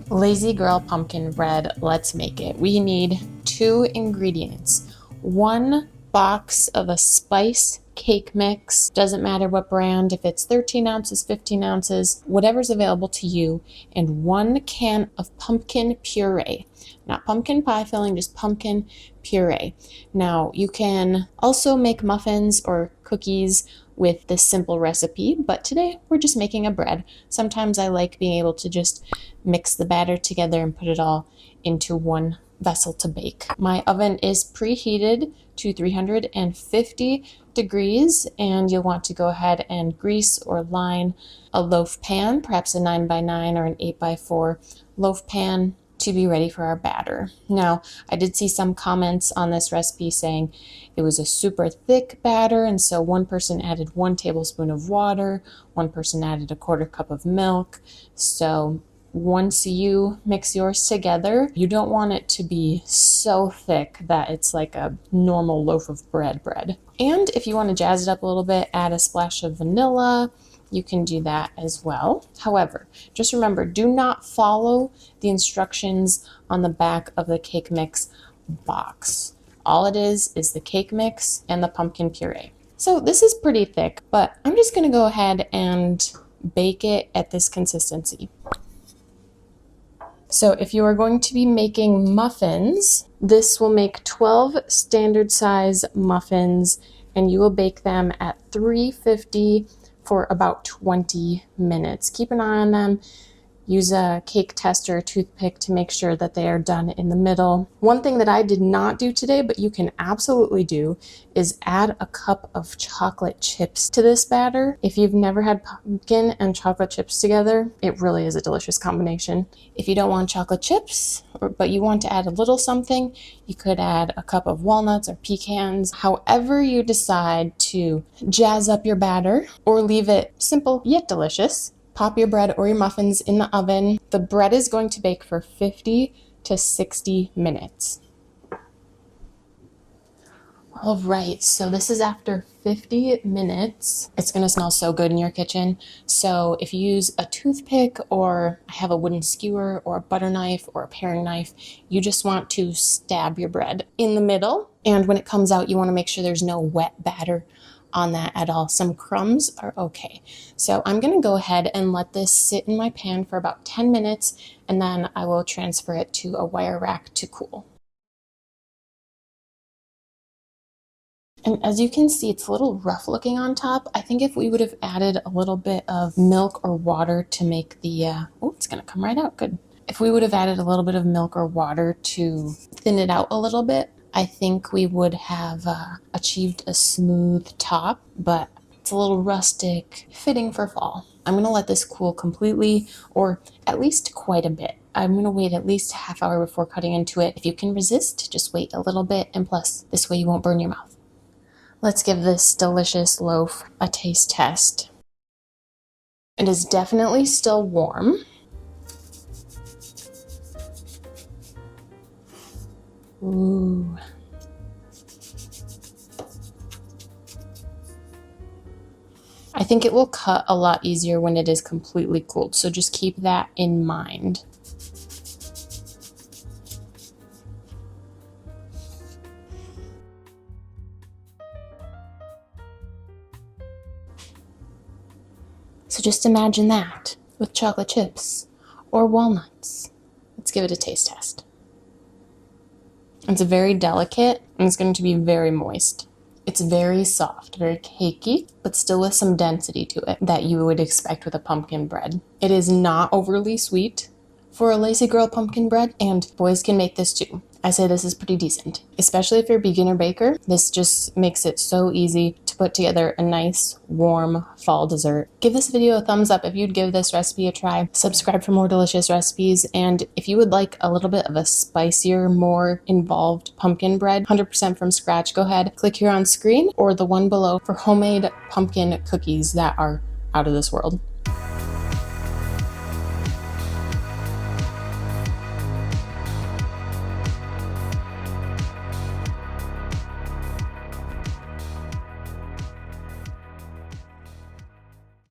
Lazy girl pumpkin bread, let's make it. We need 2 ingredients. 1 box of a spice cake mix, doesn't matter what brand, if it's 13 ounces, 15 ounces, whatever's available to you, and 1 can of pumpkin puree. Not pumpkin pie filling, just pumpkin puree. Now, you can also make muffins or cookies with this simple recipe, but today we're just making a bread. Sometimes I like being able to just mix the batter together and put it all into one vessel to bake. My oven is preheated to 350 degrees, and you'll want to go ahead and grease or line a loaf pan, perhaps a 9x9 or an 8x4 loaf pan, to be ready for our batter. Now, I did see some comments on this recipe saying it was a super thick batter, and so one person added 1 tablespoon of water, one person added a 1/4 cup of milk. So once you mix yours together, you don't want it to be so thick that it's like a normal loaf of bread. And if you want to jazz it up a little bit, add a splash of vanilla. You can do that as well. However, just remember, do not follow the instructions on the back of the cake mix box. All it is the cake mix and the pumpkin puree. So this is pretty thick, but I'm just going to go ahead and bake it at this consistency. So if you are going to be making muffins, this will make 12 standard size muffins, and you will bake them at 350 for about 20 minutes. Keep an eye on them. Use a cake tester or toothpick to make sure that they are done in the middle. One thing that I did not do today, but you can absolutely do, is add a cup of chocolate chips to this batter. If you've never had pumpkin and chocolate chips together, it really is a delicious combination. If you don't want chocolate chips, but you want to add a little something, you could add a cup of walnuts or pecans. However you decide to jazz up your batter or leave it simple yet delicious. Pop your bread or your muffins in the oven. The bread is going to bake for 50 to 60 minutes. All right, so this is after 50 minutes. It's gonna smell so good in your kitchen. So if you use a toothpick, or I have a wooden skewer or a butter knife or a paring knife, you just want to stab your bread in the middle. And when it comes out, you wanna make sure there's no wet batter on that at all. Some crumbs are okay. So I'm gonna go ahead and let this sit in my pan for about 10 minutes, and then I will transfer it to a wire rack to cool. And as you can see, it's a little rough looking on top. I think if we would have added a little bit of milk or water to make the, oh, it's gonna come right out, good. If we would have added a little bit of milk or water to thin it out a little bit, I think we would have achieved a smooth top, but it's a little rustic, fitting for fall. I'm gonna let this cool completely, or at least quite a bit. I'm gonna wait at least a half hour before cutting into it. If you can resist, just wait a little bit, and plus, this way you won't burn your mouth. Let's give this delicious loaf a taste test. It is definitely still warm. Ooh. I think it will cut a lot easier when it is completely cooled, so just keep that in mind. So just imagine that with chocolate chips or walnuts. Let's give it a taste test. It's very delicate, and it's going to be very moist. It's very soft, very cakey, but still with some density to it that you would expect with a pumpkin bread. It is not overly sweet for a lazy girl pumpkin bread, and boys can make this too. I say this is pretty decent, especially if you're a beginner baker. This just makes it so easy to put together a nice, warm fall dessert. Give this video a thumbs up if you'd give this recipe a try. Subscribe for more delicious recipes, and if you would like a little bit of a spicier, more involved pumpkin bread, 100% from scratch, go ahead, click here on screen or the one below for homemade pumpkin cookies that are out of this world.